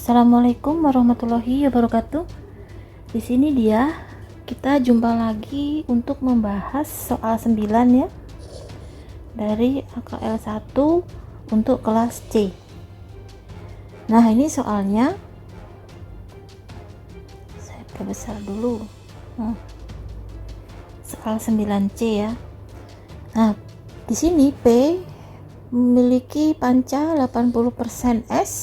Assalamualaikum warahmatullahi wabarakatuh. Di sini kita jumpa lagi untuk membahas soal 9 ya. Dari AKL 1 untuk kelas C. Nah, ini soalnya saya perbesar dulu. Soal 9C ya. Nah, di sini P memiliki panca 80% S,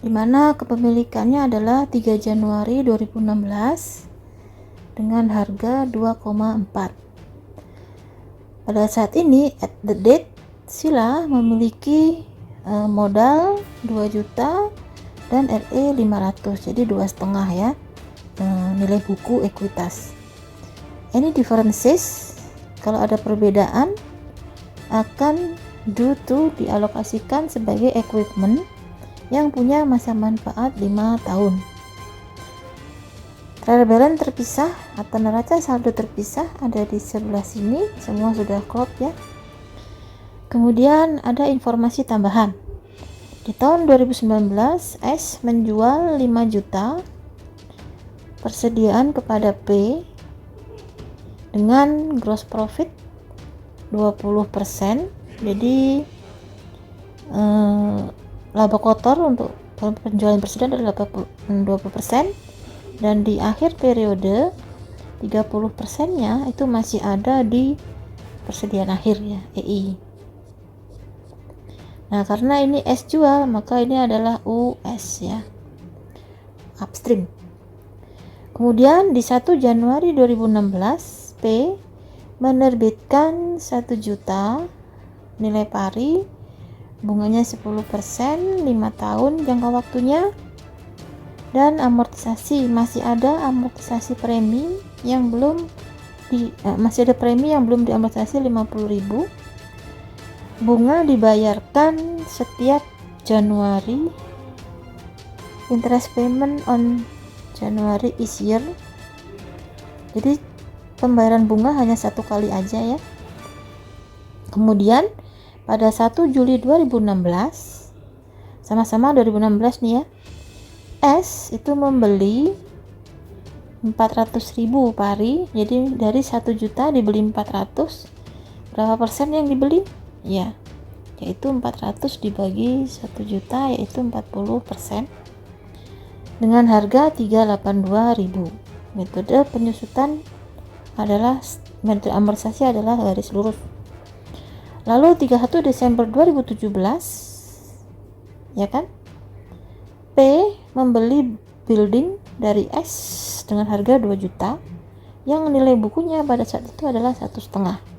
dimana kepemilikannya adalah 3 Januari 2016 dengan harga 2,4. Pada saat ini at the date Sila memiliki modal 2 juta dan RE 500, jadi 2,5 ya, nilai buku ekuitas. Any differences, kalau ada perbedaan akan due to dialokasikan sebagai equipment yang punya masa manfaat 5 tahun. Trial balance terpisah atau neraca saldo terpisah ada di sebelah sini, semua sudah klop ya. Kemudian ada informasi tambahan. Di tahun 2019 S menjual 5 juta persediaan kepada P dengan gross profit 20%. Jadi laba kotor untuk penjualan persediaan adalah 20%, dan di akhir periode 30% nya itu masih ada di persediaan akhir ya, EI. Nah, karena ini S jual, maka ini adalah US ya, upstream. Kemudian di 1 Januari 2016 P menerbitkan 1 juta nilai pari, bunganya 10%, 5 tahun jangka waktunya, dan amortisasi masih ada amortisasi premi yang belum masih ada premi yang belum diamortisasi 50.000. Bunga dibayarkan setiap Januari. Interest payment on January is year. Jadi pembayaran bunga hanya 1 kali aja ya. Kemudian pada 1 Juli 2016, sama-sama 2016 nih ya, S itu membeli 400.000 pari. Jadi dari 1 juta dibeli 400. Berapa persen yang dibeli? Ya, yaitu 400 dibagi 1 juta, yaitu 40%, dengan harga 382.000. Metode penyusutan adalah, metode amortisasi adalah garis lurus. Lalu 31 Desember 2017 ya kan, P membeli building dari S dengan harga 2 juta yang nilai bukunya pada saat itu adalah 1,5.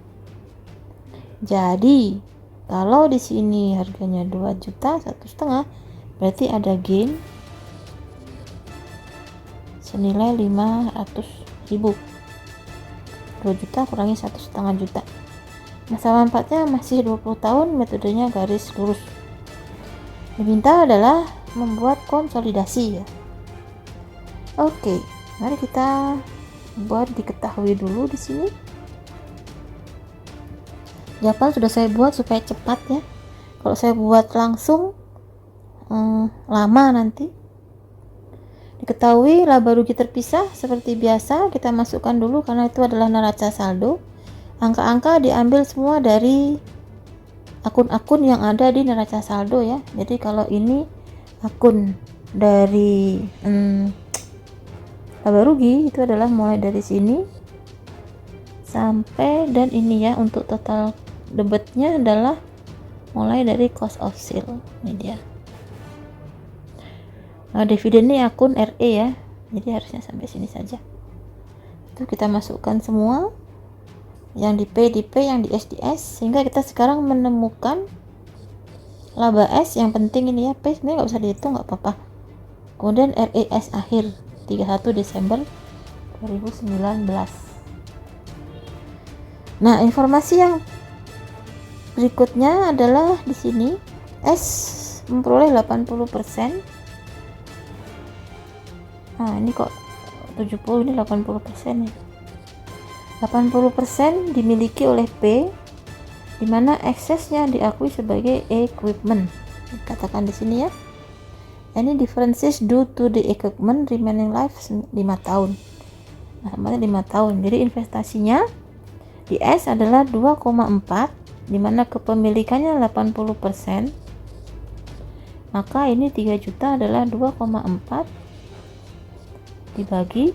Jadi kalau di sini harganya 2 juta 1,5, berarti ada gain senilai 500.000. 2 juta kurangi 1,5 juta. Masa manfaatnya masih 20 tahun, metodenya garis lurus. Diminta adalah membuat konsolidasi ya. Oke, mari kita buat diketahui dulu di sini. Jawaban sudah saya buat supaya cepat ya. Kalau saya buat langsung lama nanti. Diketahui laba rugi terpisah seperti biasa, kita masukkan dulu karena itu adalah neraca saldo. Angka-angka diambil semua dari akun-akun yang ada di neraca saldo ya. Jadi kalau ini akun dari laba rugi, itu adalah mulai dari sini sampai, dan ini ya untuk total debitnya adalah mulai dari cost of sale. Ini dia. Nah, dividen ini akun RE ya, jadi harusnya sampai sini saja. Itu kita masukkan semua, yang di P, yang di S, sehingga kita sekarang menemukan laba S. Yang penting ini ya, P sebenarnya nggak usah dihitung, nggak apa-apa. Kemudian RES akhir 31 Desember 2019. Nah, informasi yang berikutnya adalah di sini S memperoleh 80%. Nah, ini kok 70, ini 80% ya. 80% dimiliki oleh P, di mana eksesnya diakui sebagai equipment. Katakan di sini ya. Any differences due to the equipment remaining life 5 tahun. Nah, sama 5 tahun. Jadi investasinya di S adalah 2,4, dimana kepemilikannya 80%. Maka ini 3 juta adalah 2,4 dibagi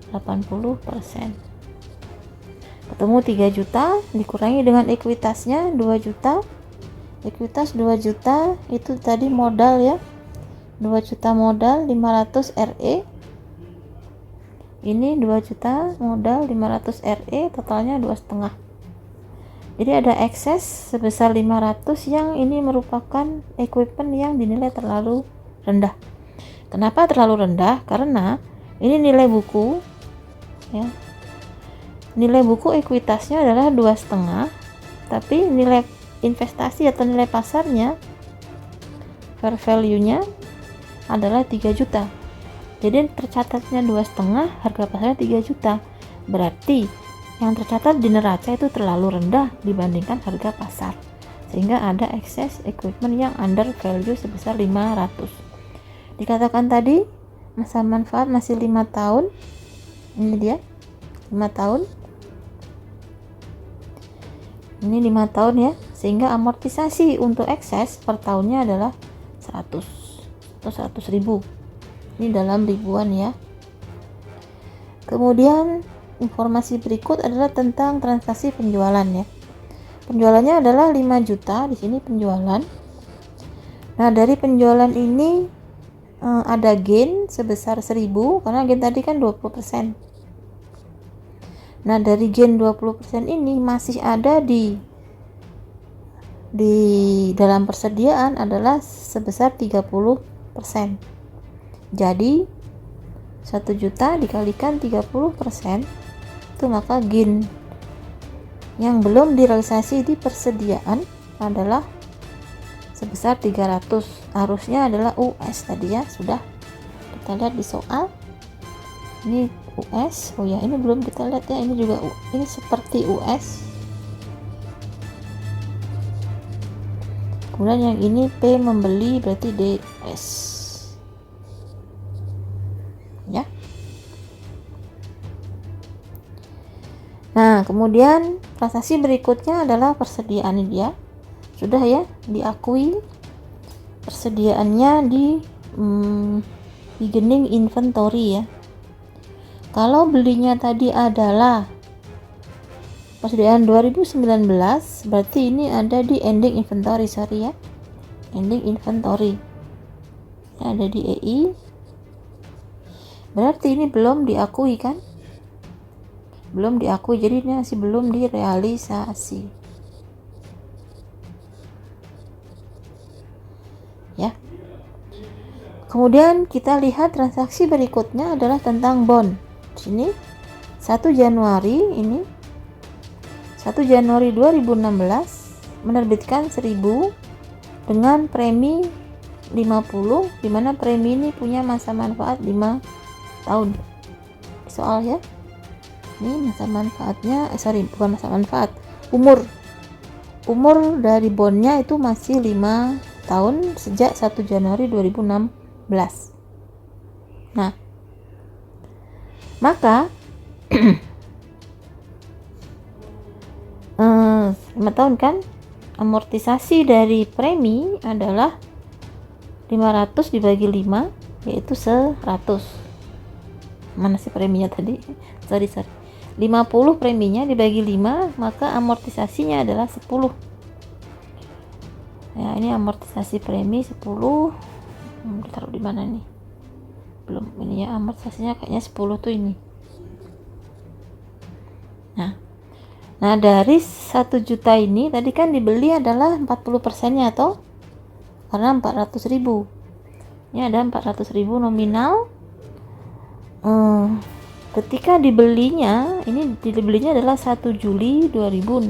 80%. Ketemu 3 juta dikurangi dengan ekuitasnya 2 juta. Ekuitas 2 juta itu tadi modal ya. 2 juta modal 500 RE. Ini 2 juta modal 500 RE, totalnya 2,5. Jadi ada ekses sebesar 500 yang ini merupakan equipment yang dinilai terlalu rendah. Kenapa terlalu rendah? Karena ini nilai buku ya. Nilai buku ekuitasnya adalah 2,5, tapi nilai investasi atau nilai pasarnya fair value-nya adalah 3 juta. Jadi tercatatnya 2,5, harga pasarnya 3 juta. Berarti yang tercatat di neraca itu terlalu rendah dibandingkan harga pasar, sehingga ada excess equipment yang under value sebesar 500. Dikatakan tadi masa manfaat masih 5 tahun. Ini dia 5 tahun. Ini 5 tahun ya, sehingga amortisasi untuk excess per tahunnya adalah 100 atau 100 ribu. Ini dalam ribuan ya. Kemudian informasi berikut adalah tentang transaksi penjualan ya. Penjualannya adalah 5 juta, di sini penjualan. Nah, dari penjualan ini ada gain sebesar 1000 karena gain tadi kan 20%. Nah, dari gain 20% ini masih ada di dalam persediaan adalah sebesar 30%. Jadi 1 juta dikalikan 30% itu maka gain yang belum direalisasi di persediaan adalah sebesar 300. Harusnya adalah US tadi ya, sudah kita lihat di soal. Ini US. Oh ya, ini belum kita lihat ya, ini juga ini seperti US. Kemudian yang ini P membeli berarti DS ya. Nah, kemudian transaksi berikutnya adalah persediaan. Ini dia sudah ya diakui persediaannya di beginning inventory ya. Kalau belinya tadi adalah persediaan 2019, berarti ini ada di ending inventory, sorry ya, ending inventory ya, ada di EI. Berarti ini belum diakui kan, belum diakui, jadi ini masih belum direalisasi ya. Kemudian kita lihat transaksi berikutnya adalah tentang bond. Di sini 1 Januari ini 1 Januari 2016 menerbitkan 1000 dengan premi 50, dimana premi ini punya masa manfaat 5 tahun. Soal ya, ini masa manfaatnya bukan masa manfaat, umur dari bondnya itu masih 5 tahun sejak 1 Januari 2016. Nah, maka 5 tahun kan, amortisasi dari premi adalah 500 dibagi 5 yaitu 100. Mana sih preminya tadi? Sorry 50 preminya dibagi 5, maka amortisasinya adalah 10 ya. Ini amortisasi premi 10. Ditaruh di mana nih? Belum ini ya, amortisasinya kayaknya 10 tuh ini. Nah, dari 1 juta ini tadi kan dibeli adalah 40%-nya atau karena 400.000. Ini ada 400.000 nominal. Ketika dibelinya, ini dibelinya adalah 1 Juli 2016.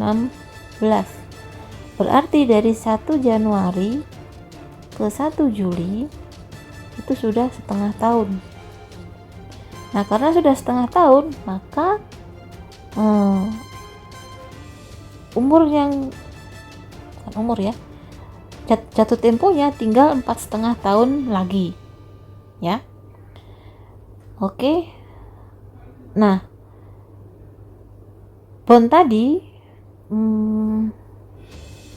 Berarti dari 1 Januari ke 1 Juli itu sudah setengah tahun. Nah, karena sudah setengah tahun, maka jatuh temponya tinggal 4,5 tahun lagi. ya. Oke. Nah, bond tadi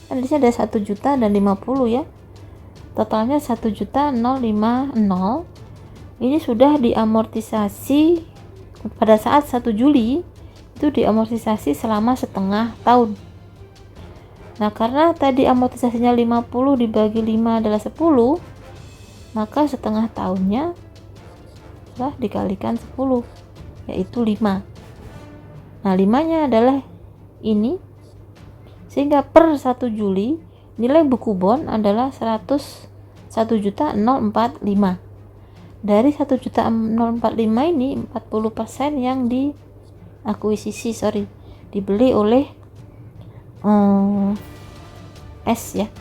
kan di sini ada 1 juta dan 50 ya. Totalnya 1.050.000. Ini sudah diamortisasi pada saat 1 Juli itu diamortisasi selama setengah tahun. Nah, karena tadi amortisasinya 50 dibagi 5 adalah 10, maka setengah tahunnya telah dikalikan 10, yaitu 5. Nah, 5-nya adalah ini, sehingga per 1 Juli nilai buku bond adalah 101.045. Dari 1.045 ini 40% yang dibeli oleh S ya.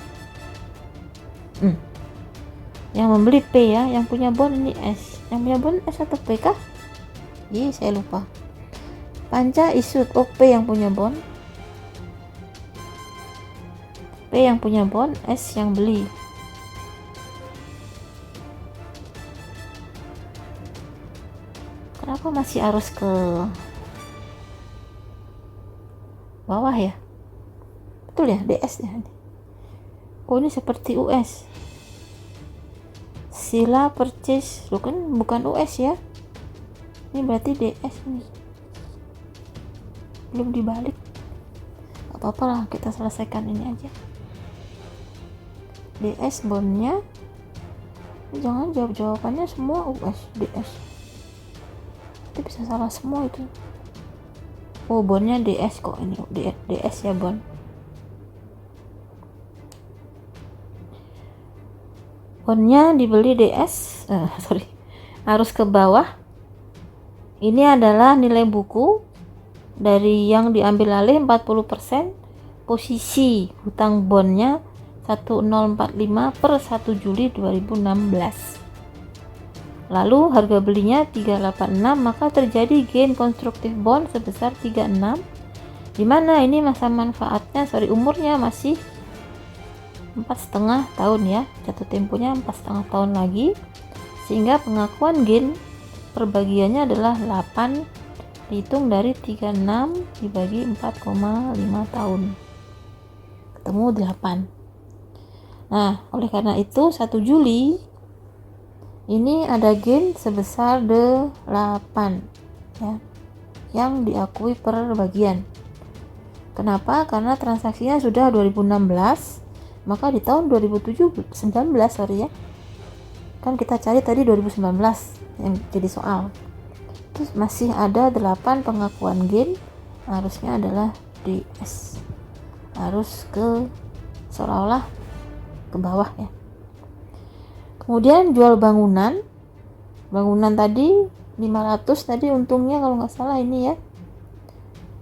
Yang membeli P ya, yang punya bond ini S. Yang punya bond S atau P kah? Saya lupa. Panca issued, P yang punya bond. P yang punya bond, S yang beli. Kenapa masih harus ke bawah ya? Betul ya, DS ya. Ini seperti US. Sila purchase, kan bukan US ya. Ini berarti DS nih. Belum dibalik. Gak apa-apa lah, kita selesaikan ini aja. DS bondnya, jangan jawabannya semua US DS. Itu bisa salah semua itu. Bondnya DS kok, ini DS ya bond. Bondnya dibeli DS, harus ke bawah. Ini adalah nilai buku dari yang diambil alih 40%, posisi hutang bondnya 1045 per 1 Juli 2016. Lalu harga belinya 386, maka terjadi gain konstruktif bond sebesar 36, dimana ini masa manfaatnya umurnya masih 4,5 tahun ya, jatuh temponya 4,5 tahun lagi, sehingga pengakuan gain perbagiannya adalah 8, dihitung dari 36 dibagi 4,5 tahun, ketemu 8. Nah, oleh karena itu 1 Juli ini ada gain sebesar 8 ya, yang diakui per bagian. Kenapa? Karena transaksinya sudah 2016, maka di tahun 2019 ya, kan kita cari tadi 2019 yang jadi soal. Terus masih ada 8 pengakuan gain, harusnya adalah DS, harus ke seolah-olah ke bawah ya. Kemudian jual bangunan tadi 500, tadi untungnya kalau nggak salah ini ya,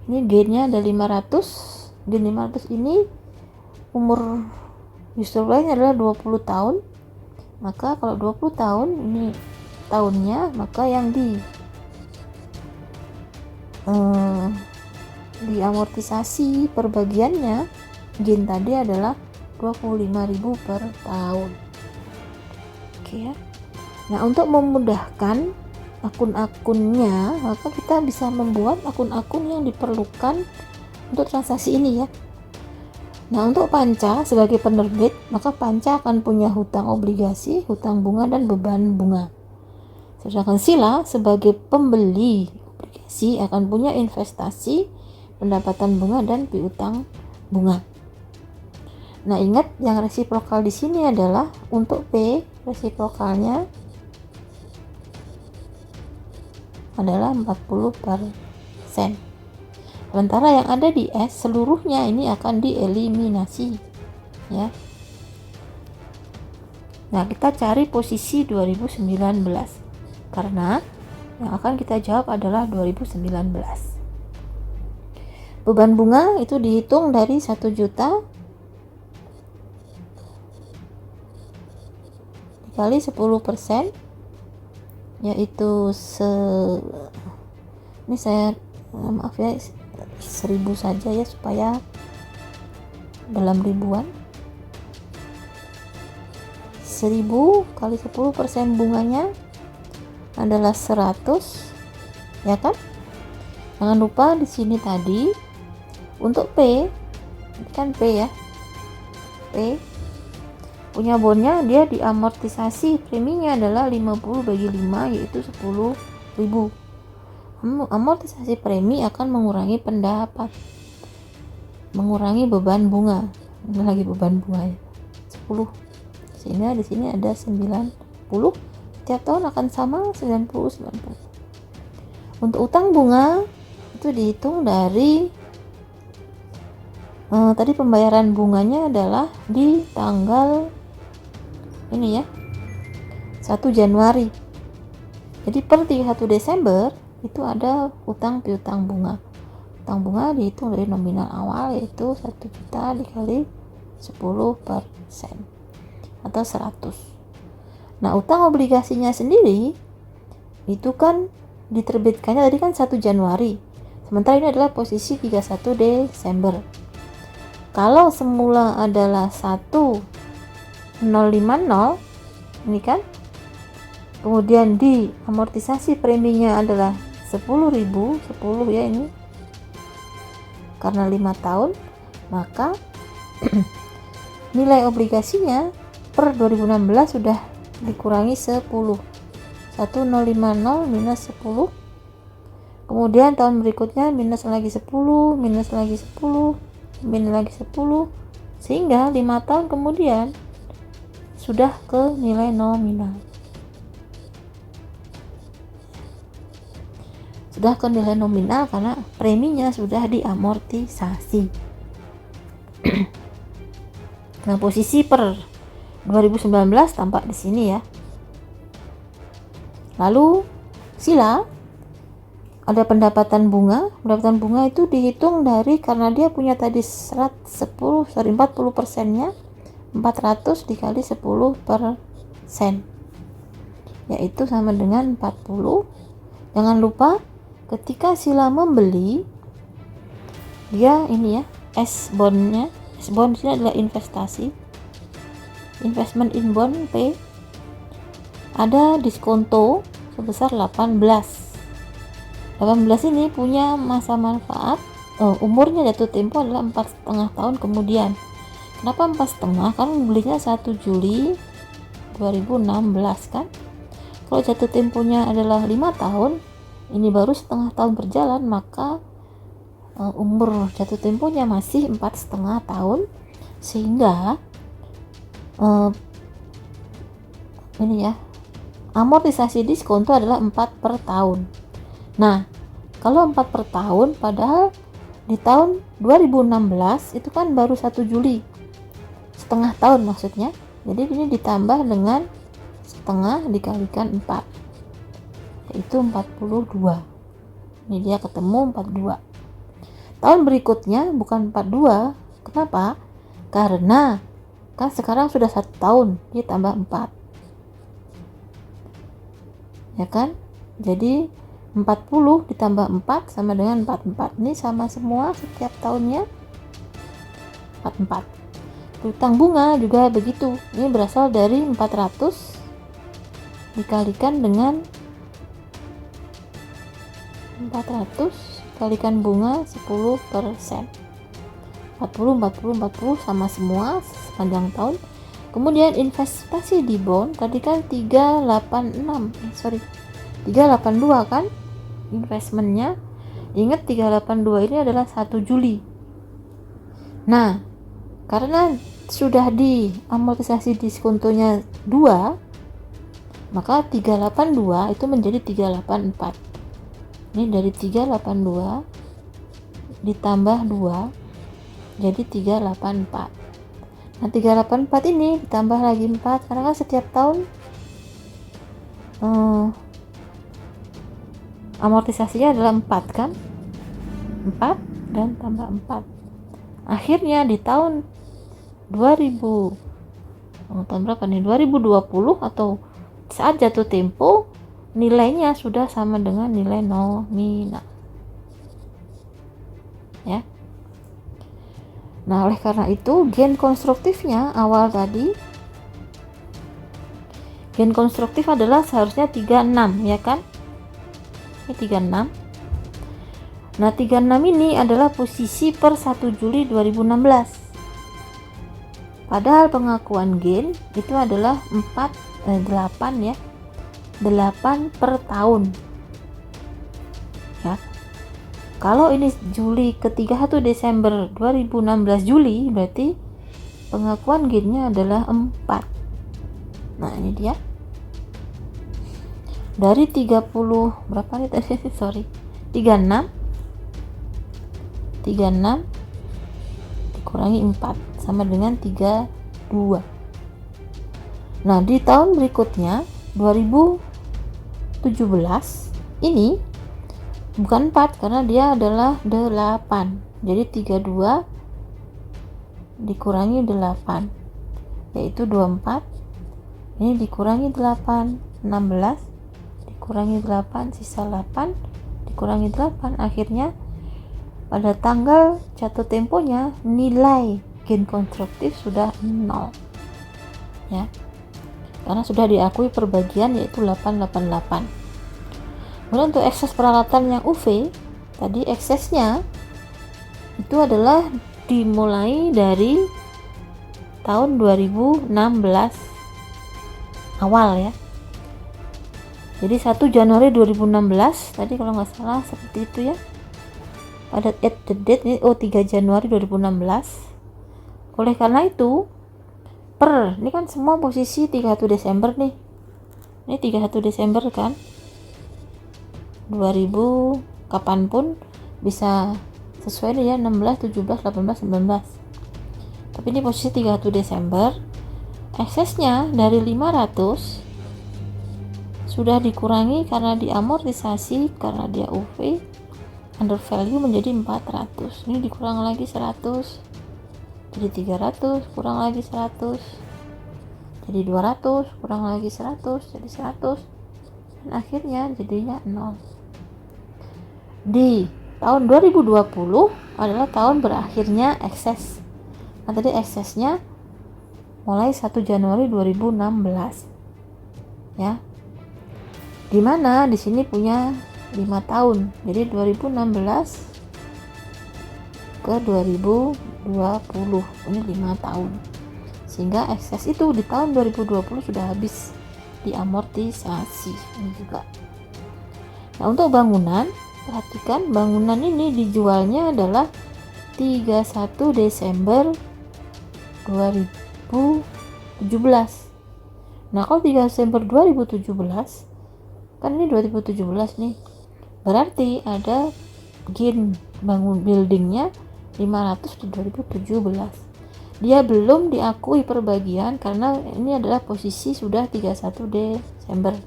ini gainnya ada 500. Gain 500 ini umur useful life-nya adalah 20 tahun, maka kalau 20 tahun ini tahunnya, maka yang diamortisasi perbagiannya gain tadi adalah 25.000 per tahun. Oke ya. Nah, untuk memudahkan akun-akunnya, maka kita bisa membuat akun-akun yang diperlukan untuk transaksi ini ya. Nah, untuk Panca sebagai penerbit, maka Panca akan punya hutang obligasi, hutang bunga, dan beban bunga. Sedangkan Sila sebagai pembeli obligasi akan punya investasi, pendapatan bunga, dan piutang bunga. Nah, ingat yang resiprokal di sini adalah untuk P, resiprokalnya adalah 40%. Sementara yang ada di S seluruhnya ini akan dieliminasi ya. Nah, kita cari posisi 2019 karena yang akan kita jawab adalah 2019. Beban bunga itu dihitung dari 1 juta dikali 10%, yaitu ini saya maaf ya, 1000 saja ya supaya dalam ribuan. 1000 kali 10% bunganya adalah 100, ya kan? Jangan lupa di sini tadi untuk P, kan P ya, P punya bondnya dia diamortisasi preminya adalah 50 bagi 5 yaitu 10.000. Amortisasi premi akan mengurangi pendapat, mengurangi beban bunga. Ini lagi beban bunga ya, 10 sehingga di sini ada 90, setiap tahun akan sama 90. Untuk utang bunga itu dihitung dari tadi pembayaran bunganya adalah di tanggal ini ya, 1 Januari. Jadi per 31 Desember itu ada utang piutang bunga. Utang bunga dihitung dari nominal awal yaitu 1 juta dikali 10% atau 100. Nah, utang obligasinya sendiri itu kan diterbitkannya tadi kan 1 Januari. Sementara ini adalah posisi 31 Desember. Kalau semula adalah 1050 ini kan, kemudian di amortisasi preminya adalah 10.000, 10 ya ini karena 5 tahun, maka nilai obligasinya per 2016 sudah dikurangi 10. 1050 minus 10, kemudian tahun berikutnya minus lagi 10, minus lagi 10, minus lagi 10, sehingga 5 tahun kemudian sudah ke nilai nominal. Sudah ke nilai nominal karena preminya sudah diamortisasi. Nah, posisi per 2019 tampak di sini ya. Lalu sila ada pendapatan bunga. Pendapatan bunga itu dihitung dari karena dia punya tadi 40%-nya 400 dikali 10%, yaitu sama dengan 40. Jangan lupa ketika sila membeli dia ini ya, S-bondnya. S-bond ini adalah investasi, investment in bond P, ada diskonto sebesar 18 ini punya masa manfaat, umurnya jatuh tempo adalah 4,5 tahun kemudian. Kenapa 4,5? Karena belinya 1 Juli 2016 kan. Kalau jatuh temponya adalah 5 tahun, ini baru setengah tahun berjalan, maka umur jatuh temponya masih 4,5 tahun, sehingga ini ya, amortisasi diskonto adalah 4 per tahun. Nah, kalau 4 per tahun, padahal di tahun 2016 itu kan baru 1 Juli, setengah tahun maksudnya. Jadi ini ditambah dengan setengah dikalikan 4, yaitu 42. Ini dia ketemu 42. Tahun berikutnya bukan 42. Kenapa? Karena kan sekarang sudah 1 tahun, dia tambah 4, ya kan? Jadi 40 ditambah 4 sama dengan 44. Ini sama semua setiap tahunnya 44. Utang bunga juga begitu. Ini berasal dari 400 dikalikan dengan 400 kalikan bunga 10%. 40 sama semua sepanjang tahun. Kemudian investasi di bond tadi kan 382 kan investmentnya. Ingat 382 ini adalah 1 Juli. Nah, karena sudah di amortisasi diskontonya 2, maka 382 itu menjadi 384. Ini dari 382 ditambah 2 jadi 384. Nah, 384 ini ditambah lagi 4 karena kan setiap tahun amortisasinya adalah 4 kan, 4 dan tambah 4. Akhirnya di tahun 2020 atau saat jatuh tempo nilainya sudah sama dengan nilai nominal ya. Nah, oleh karena itu gen konstruktifnya awal tadi Gain konstruktif adalah seharusnya 36, ya kan? Ini 36. Nah, 36 ini adalah posisi per 1 Juli 2016. Padahal pengakuan gain itu adalah 8 ya. 8 per tahun. Ya. Kalau ini Juli ke 31 Desember 2016 Juli, berarti pengakuan gainnya adalah 4. Nah, ini dia. Dari 30 berapa nih tadi? Sorry. 36 dikurangi 4 sama dengan 32. Nah, di tahun berikutnya 2017 ini bukan 4 karena dia adalah 8. Jadi 32 dikurangi 8 yaitu 24. Ini dikurangi 8, 16 dikurangi 8, sisa 8 dikurangi 8. Akhirnya pada tanggal jatuh temponya nilai gain konstruktif sudah 0 ya, karena sudah diakui perbagian yaitu 888. Kemudian untuk ekses peralatan yang UV tadi, eksesnya itu adalah dimulai dari tahun 2016 awal ya. Jadi 1 Januari 2016 tadi kalau nggak salah seperti itu ya. Pada at the date ini 3 Januari 2016. Oleh karena itu ini kan semua posisi 31 Desember nih. Ini 31 Desember kan 2000 kapanpun bisa sesuai nih ya, 16, 17, 18, 19. Tapi ini posisi 31 Desember. Eksesnya dari 500 sudah dikurangi karena diamortisasi karena dia UV under value menjadi 400. Ini dikurang lagi 100 jadi 300, kurang lagi 100 jadi 200, kurang lagi 100 jadi 100, dan akhirnya jadinya 0. Di tahun 2020 adalah tahun berakhirnya ekses. Nah, tadi eksesnya mulai 1 Januari 2016 ya, dimana di sini punya 5 tahun, jadi 2016 ke 2020 ini 5 tahun, sehingga ekses itu di tahun 2020 sudah habis diamortisasi. Ini juga. Nah, untuk bangunan, perhatikan bangunan ini dijualnya adalah 31 Desember 2017. Nah, kalau 3 Desember 2017 kan ini 2017 nih, berarti ada gain bangun buildingnya 500 di 2017. Dia belum diakui perbagian karena ini adalah posisi sudah 31 Desember.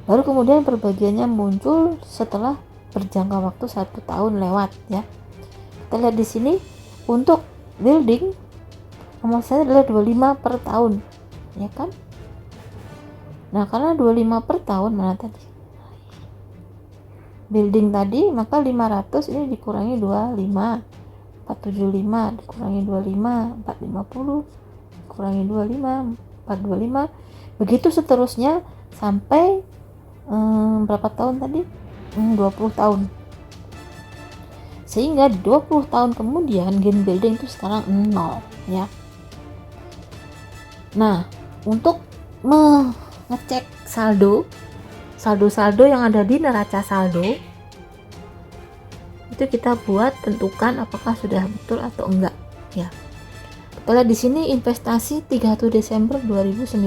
Baru kemudian perbagiannya muncul setelah berjangka waktu 1 tahun lewat ya. Kita lihat di sini untuk building nomor saya adalah 25 per tahun ya kan. Nah, karena 25 per tahun, mana tadi building tadi, maka 500 ini dikurangi 25, 475 dikurangi 25, 450 dikurangi 25, 425, begitu seterusnya sampai berapa tahun tadi? 20 tahun. Sehingga di 20 tahun kemudian gain building itu sekarang 0 ya. Nah, untuk ngecek saldo yang ada di neraca saldo itu kita buat tentukan apakah sudah betul atau enggak ya. Kita lihat di sini investasi 31 Desember 2019.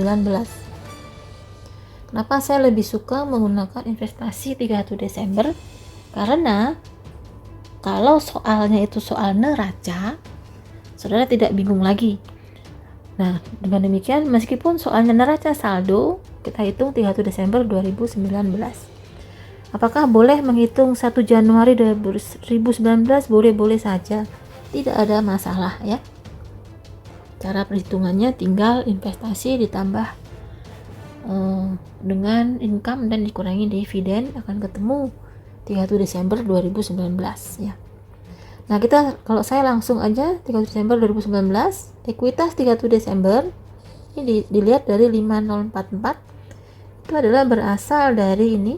Kenapa saya lebih suka menggunakan investasi 31 Desember? Karena kalau soalnya itu soal neraca, saudara tidak bingung lagi. Nah, dengan demikian meskipun soalnya neraca saldo, kita hitung 31 Desember 2019. Apakah boleh menghitung 1 Januari 2019? Boleh-boleh saja. Tidak ada masalah ya. Cara perhitungannya tinggal investasi ditambah dengan income dan dikurangi dividen, akan ketemu 31 Desember 2019 ya. Nah, kalau saya langsung aja 31 Desember 2019, ekuitas 31 Desember Ini dilihat dari 5044 itu adalah berasal dari ini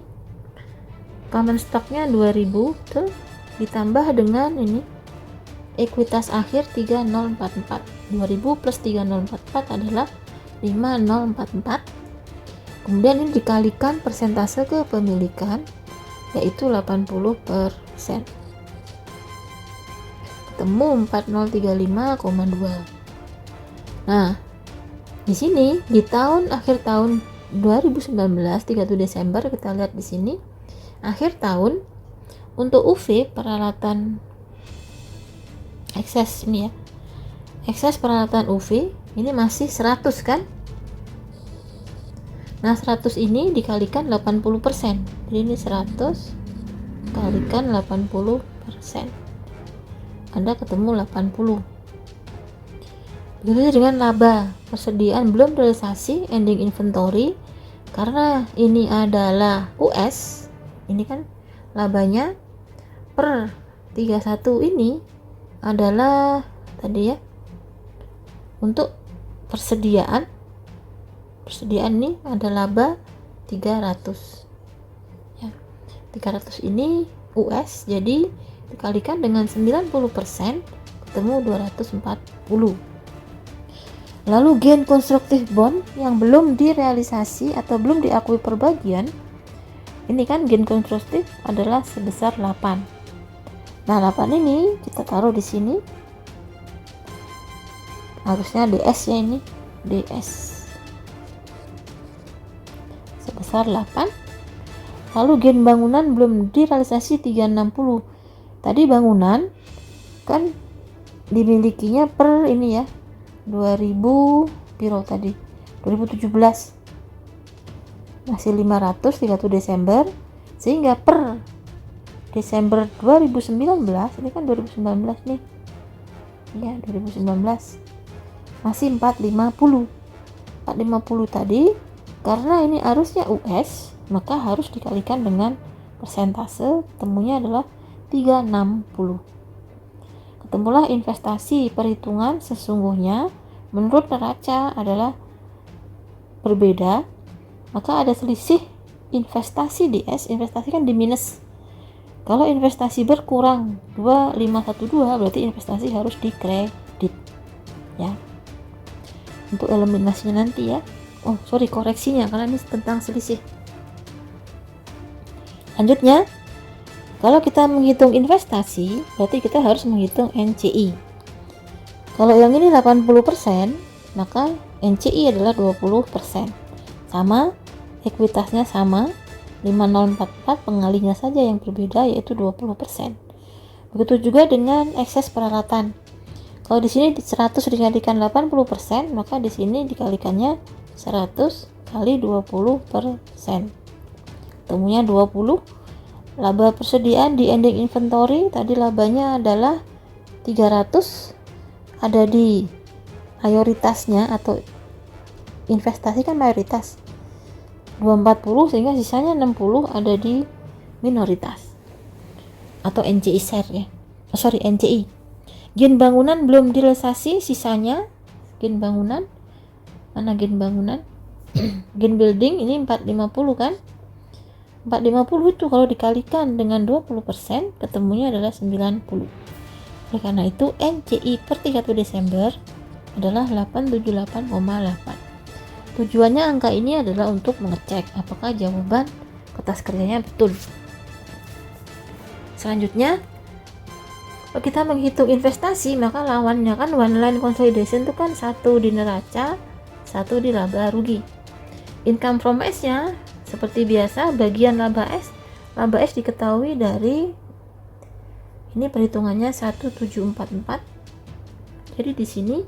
common stocknya 2000 tuh, ditambah dengan ini ekuitas akhir 3044. 2000 plus 3044 adalah 5044. Kemudian ini dikalikan persentase kepemilikan, yaitu 80%. Ketemu 4035,2. Nah, di sini di akhir tahun 2019 31 Desember kita lihat di sini akhir tahun untuk UV peralatan ekses ini ya. Ekses peralatan UV ini masih 100 kan? Nah, 100 ini dikalikan 80%. Jadi ini 100 kalikan 80%. Anda ketemu 80. Begitu dengan laba persediaan belum realisasi ending inventory, karena ini adalah US, ini kan labanya per 31 ini adalah tadi ya, untuk persediaan ini ada laba 300 ya. 300 ini US, jadi dikalikan dengan 90% ketemu 240. Lalu gain konstruktif bond yang belum direalisasi atau belum diakui perbagian, ini kan gain konstruktif adalah sebesar 8. Nah, 8 ini kita taruh di sini. Harusnya DS ya, ini DS sebesar 8. Lalu gain bangunan belum direalisasi 360. Tadi bangunan kan dimilikinya per ini ya 2000 piro tadi 2017 masih 500 31 Desember, sehingga per Desember 2019 ini kan 2019 nih ya, 2019 masih 450 tadi. Karena ini arusnya US, maka harus dikalikan dengan persentase, temunya adalah 360. Ketemulah investasi perhitungan sesungguhnya menurut neraca adalah berbeda, maka ada selisih investasi DS. Investasi kan di minus. Kalau investasi berkurang 2512 berarti investasi harus dikredit ya. Untuk eliminasinya nanti ya. Koreksinya karena ini tentang selisih. Lanjutnya, kalau kita menghitung investasi, berarti kita harus menghitung NCI. Kalau yang ini 80%, maka NCI adalah 20%. Sama, ekuitasnya sama, 5044, pengalinya saja yang berbeda yaitu 20%. Begitu juga dengan ekses peralatan. Kalau di sini 100 dikalikan 80%, maka di sini dikalikannya 100 kali 20%. Temunya 20. Laba persediaan di ending inventory, tadi labanya adalah 300, ada di mayoritasnya atau investasi kan mayoritas 240, sehingga sisanya 60 ada di minoritas atau NCI share ya. NCI. Gain bangunan belum direalisasi, sisanya gain bangunan. Mana gain bangunan? Gain building ini 450 kan? 450 itu kalau dikalikan dengan 20% ketemunya adalah 90. Oleh karena itu NCI per 31 Desember adalah 878,8. Tujuannya angka ini adalah untuk mengecek apakah jawaban kertas kerjanya betul. Selanjutnya, kalau kita menghitung investasi, maka lawannya kan one line consolidation itu kan satu di neraca, satu di laba rugi. Income from S-nya seperti biasa, bagian laba S diketahui dari ini perhitungannya 1744. Jadi di sini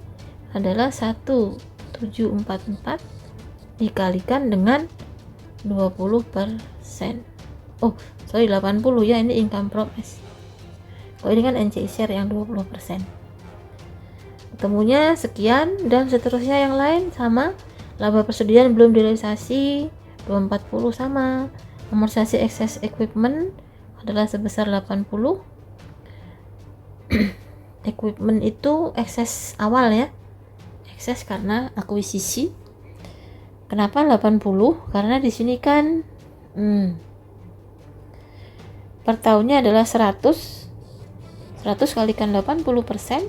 adalah 1744 dikalikan dengan 20%. 80 ya, ini income from S. Kalau ini kan NCI share yang 20%. Ketemunya sekian, dan seterusnya yang lain sama. Laba persediaan belum direalisasi 240 sama. Amortisasi excess equipment adalah sebesar 80. Equipment itu excess awal ya. ekses karena akuisisi. Kenapa 80? Karena di sini kan per tahunnya adalah 100 kalikan 80%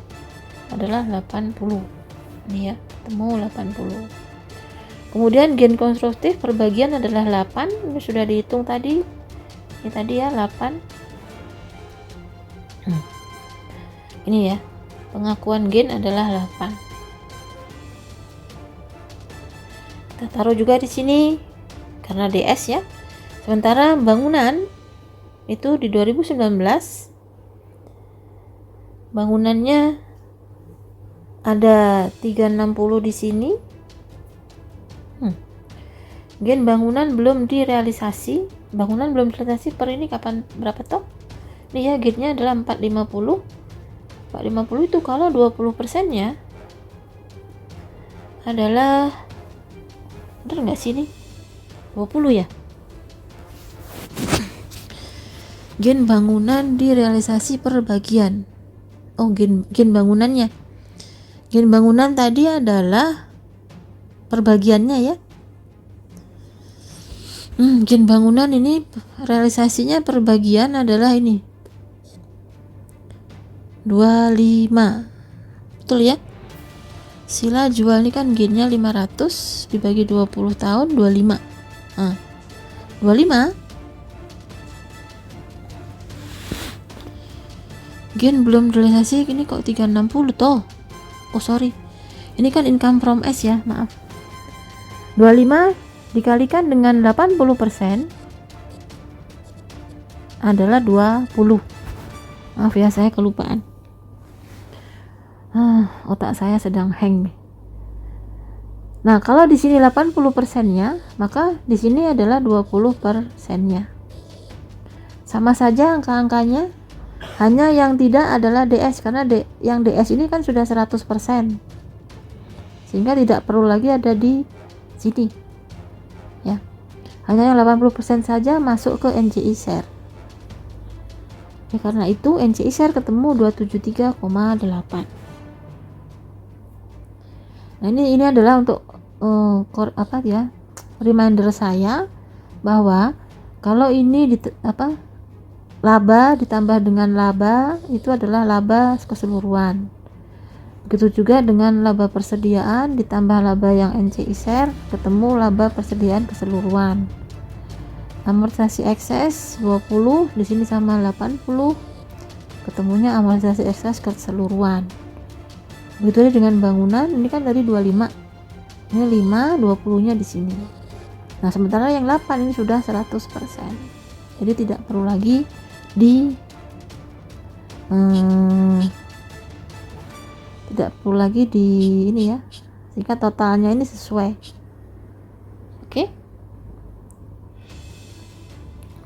adalah 80. Ini ya, ketemu 80. Kemudian gain konstruktif perbagian adalah 8. Ini sudah dihitung tadi. Ini tadi ya 8. Ini ya, pengakuan gain adalah 8. Kita taruh juga di sini karena DS ya. Sementara bangunan itu di 2019 bangunannya ada 360 di sini. Gain bangunan belum direalisasi. Bangunan belum direalisasi per ini kapan berapa toh? Ini ya, gainnya adalah 450. 450 itu kalau 20%-nya adalah, bener nggak sih ini? 20 ya? Gain bangunan direalisasi per bagian. Oh, gain bangunannya. Gain bangunan tadi adalah perbagiannya ya. Gain bangunan ini realisasinya per bagian adalah ini 25. Betul ya? Sila jual ini kan gainnya 500 dibagi 20 tahun 25. 25. Gain belum realisasi ini kok 360 toh. Oh sorry, ini kan income from S ya, maaf. 25 dikalikan dengan 80% adalah 20. Maaf ya, saya kelupaan. Otak saya sedang hang nih. Nah, kalau di sini 80%-nya, maka di sini adalah 20%-nya. Sama saja angka-angkanya. Hanya yang tidak adalah DS, karena yang DS ini kan sudah 100%, sehingga tidak perlu lagi ada di sini ya. Hanya yang 80% saja masuk ke NCI share ya, karena itu NCI share ketemu 273,8. Nah ini adalah untuk reminder saya bahwa kalau ini laba ditambah dengan laba itu adalah laba keseluruhan. Begitu juga dengan laba persediaan ditambah laba yang NCI share ketemu laba persediaan keseluruhan. Amortisasi ekses 20 di sini sama 80, ketemunya amortisasi ekses keseluruhan. Begitu dengan bangunan, ini kan tadi 25. Ini 5, 20-nya di sini. Nah, sementara yang 8 ini sudah 100%. Jadi tidak perlu lagi ini ya, sehingga totalnya ini sesuai. Oke.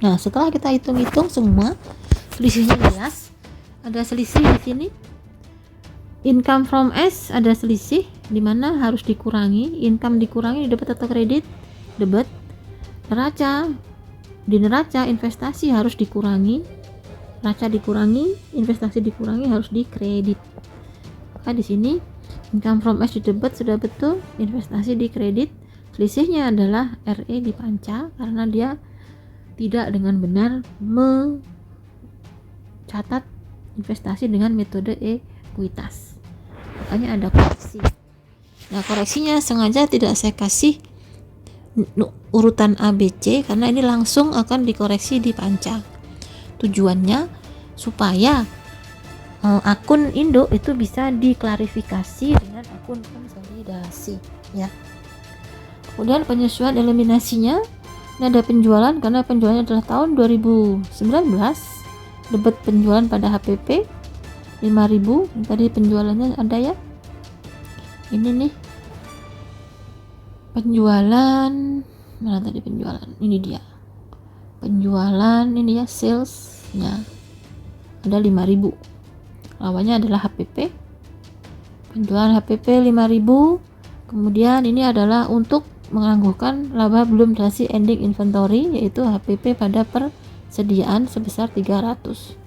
Nah, setelah kita hitung-hitung semua, selisihnya jelas. Ada selisih di sini. Income from S ada selisih di mana harus dikurangi. Income dikurangi debit atau kredit? Debit. Di neraca investasi harus dikurangi. Neraca dikurangi, investasi dikurangi, harus di kredit. Maka di sini income from S di debit sudah betul, investasi di kredit. Selisihnya adalah RE di panca karena dia tidak dengan benar mencatat investasi dengan metode ekuitas. Makanya ada koreksi. Nah, koreksinya sengaja tidak saya kasih urutan ABC karena ini langsung akan dikoreksi di panca. Tujuannya supaya akun induk itu bisa diklarifikasi dengan akun konsolidasi ya. Kemudian penyesuaian eliminasinya, ini ada penjualan karena penjualannya adalah tahun 2019. Debit penjualan pada HPP 5.000. Ini tadi penjualannya ada ya. Ini nih penjualan, mana tadi penjualan? Ini dia. Penjualan ini ya, salesnya ada 5.000. Lawannya adalah HPP. Penjualan HPP 5.000. Kemudian ini adalah untuk menangguhkan laba belum transaksi ending inventory, yaitu HPP pada persediaan sebesar 300.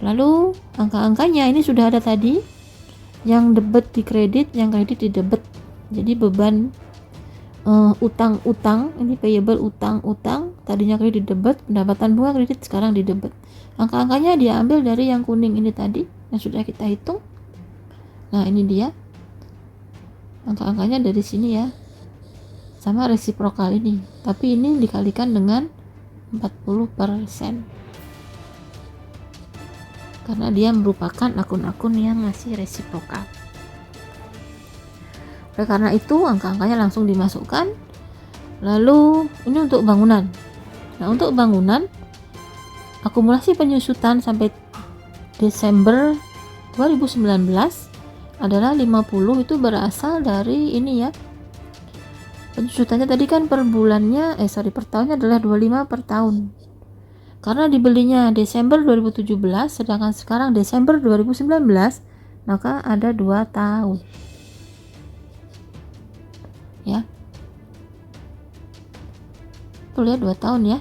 Lalu angka-angkanya ini sudah ada tadi. yang debit di kredit, yang kredit di debit. Jadi beban utang-utang ini payable, utang-utang tadinya kredit debit, pendapatan bunga kredit sekarang di debit. Angka-angkanya diambil dari yang kuning ini tadi yang sudah kita hitung. Nah, ini dia angka-angkanya dari sini ya, sama resiprokal ini, tapi ini dikalikan dengan 40% karena dia merupakan akun-akun yang ngasih resiprokal. Oleh karena itu angka-angkanya langsung dimasukkan. Lalu ini untuk bangunan. Nah, untuk bangunan akumulasi penyusutan sampai Desember 2019 adalah 50. Itu berasal dari ini ya, penyusutannya tadi kan per bulannya per tahunnya adalah 25 per tahun, karena dibelinya Desember 2017 sedangkan sekarang Desember 2019, maka ada 2 tahun ya. Tuh lihat 2 tahun ya,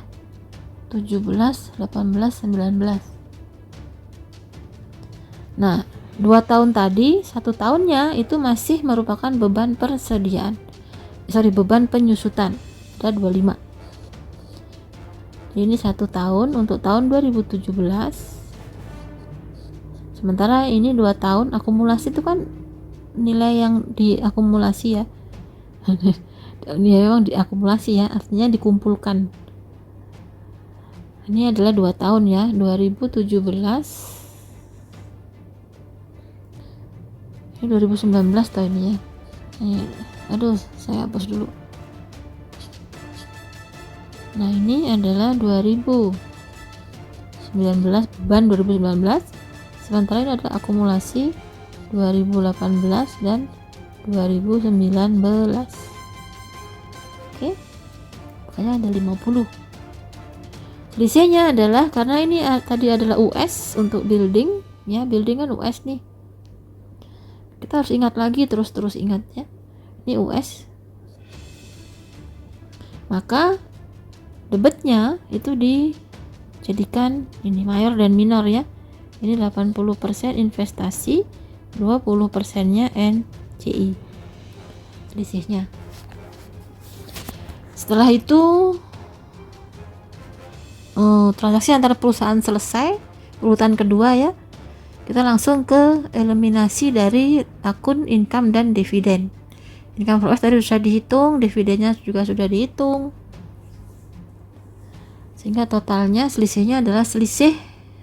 17, 18, 19. Nah, 2 tahun tadi, 1 tahunnya itu masih merupakan beban persediaan, beban penyusutan, ada 25. Jadi ini 1 tahun untuk tahun 2017, sementara ini 2 tahun. Akumulasi itu kan nilai yang diakumulasi ya. Ini memang diakumulasi ya, artinya dikumpulkan. Ini adalah 2 tahun ya, 2017 ini 2019 tahun ini ya. Aduh, saya hapus dulu. Nah, ini adalah 2019, beban 2019, sementara ini adalah akumulasi 2018 dan 2019. Oke, makanya ada 50. Selisihnya adalah karena ini tadi adalah US untuk building ya, building kan US nih, kita harus ingat lagi, terus ingat ya, ini US, maka debitnya itu dijadikan ini mayor dan minor ya. Ini 80% investasi, 20% nya NCI selisihnya. Setelah itu transaksi antar perusahaan selesai, urutan kedua ya, kita langsung ke eliminasi dari akun income dan dividen. Income from tadi sudah dihitung, dividennya juga sudah dihitung, sehingga totalnya selisihnya adalah selisih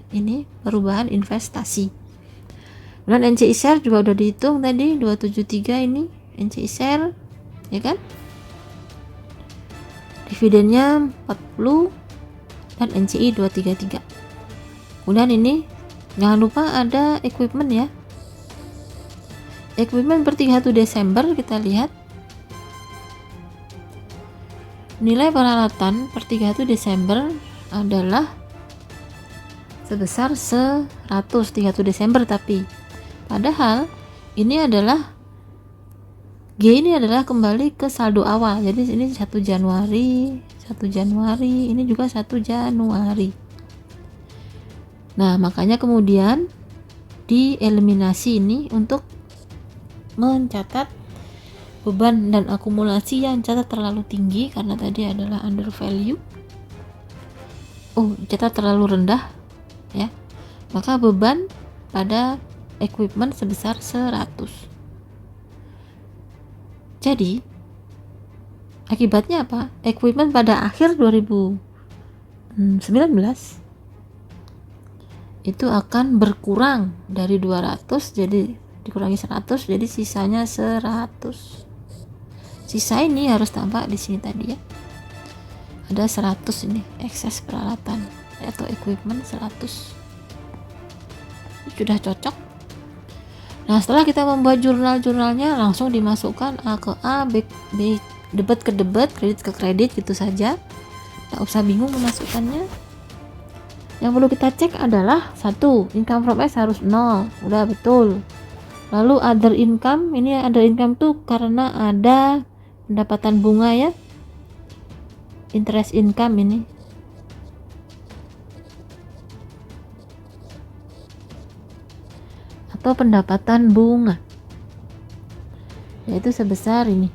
ini perubahan investasi. Dan NCI share juga udah dihitung tadi 273 ini NCI share ya kan, dividennya 40 dan NCI 233. Kemudian ini jangan lupa ada equipment ya, equipment per 31 Desember kita lihat nilai peralatan per 31 Desember adalah sebesar 131 Desember, tapi padahal ini adalah G ini adalah kembali ke saldo awal. Jadi ini 1 Januari, ini juga 1 Januari. Nah, makanya kemudian dieliminasi ini untuk mencatat beban dan akumulasi yang catat terlalu tinggi karena tadi adalah under value. Catat terlalu rendah ya. Maka beban pada equipment sebesar 100. Jadi akibatnya apa? Equipment pada akhir 2019 itu akan berkurang dari 200, jadi dikurangi 100, jadi sisanya 100. Sisa ini harus tampak di sini tadi ya. Ada 100 ini ekses peralatan atau equipment 100. Sudah cocok. Nah, setelah kita membuat jurnalnya langsung dimasukkan A ke A, B, debit ke debit, kredit ke kredit gitu saja. Tak usah bingung memasukkannya. Yang perlu kita cek adalah 1, income from S harus 0, udah betul. Lalu other income, ini other income tuh karena ada pendapatan bunga ya, interest income ini. Atau pendapatan bunga. yaitu sebesar ini.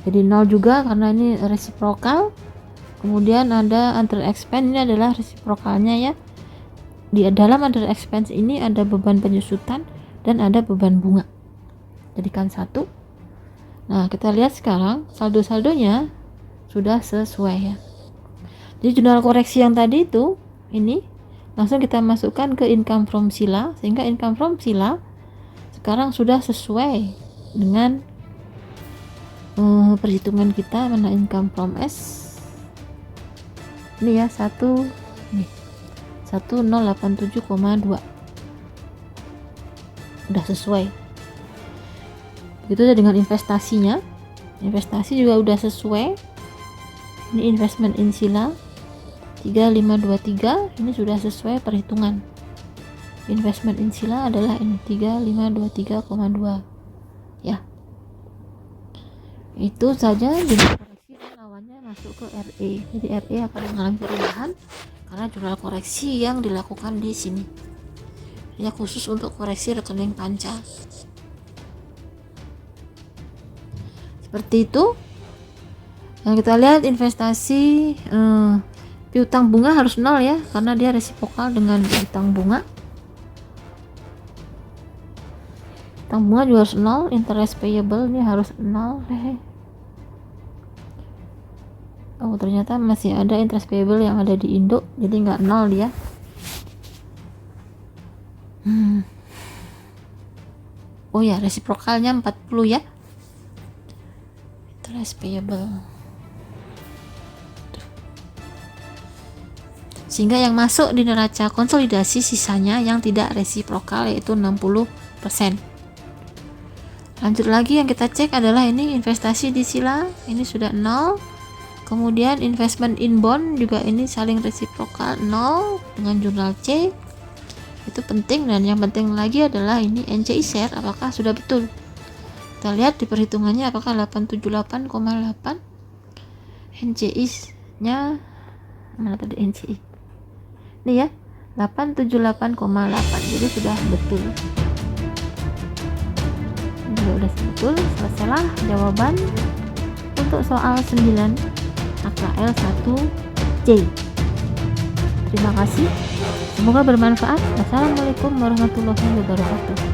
Jadi 0 juga karena ini resiprokal. Kemudian ada under expense, ini adalah resiprokalnya ya. Di dalam under expense ini ada beban penyusutan dan ada beban bunga. Jadikan satu. Nah, kita lihat sekarang saldo-saldonya sudah sesuai ya. Jadi jurnal koreksi yang tadi itu, ini langsung kita masukkan ke income from sila, sehingga income from sila sekarang sudah sesuai dengan perhitungan kita. Mana income from S ini ya, 1087,2 udah sesuai. Begitu aja dengan investasinya, investasi juga udah sesuai. Ini investment in sila 3523, ini sudah sesuai perhitungan. Investment in sila adalah ini 3523,2 ya. Itu saja jurnal koreksi dan lawannya masuk ke RE. Jadi RE akan mengalami perubahan karena jurnal koreksi yang dilakukan di sini ya, khusus untuk koreksi rekening panca. Seperti itu. Nah, kita lihat investasi piutang bunga harus 0 ya, karena dia resiprokal dengan piutang bunga. Piutang bunga juga harus 0, interest payable ini harus 0 deh. Oh, ternyata masih ada interest payable yang ada di Indo, jadi nggak 0 dia. Oh ya, resiprokalnya 40 ya. Interest payable. Sehingga yang masuk di neraca konsolidasi sisanya yang tidak resiprokal yaitu 60%. Lanjut lagi, yang kita cek adalah ini investasi di sila, ini sudah 0. Kemudian investment in bond juga ini saling resiprokal 0 dengan jurnal C. Itu penting, dan yang penting lagi adalah ini NCI share apakah sudah betul. Kita lihat di perhitungannya apakah 878,8. NCI nya mana tadi NCI? Ini ya, 878,8. Jadi sudah betul. Ini sudah betul. Selesailah jawaban untuk soal 9 AKL 1C. Terima kasih. Semoga bermanfaat. Wassalamualaikum warahmatullahi wabarakatuh.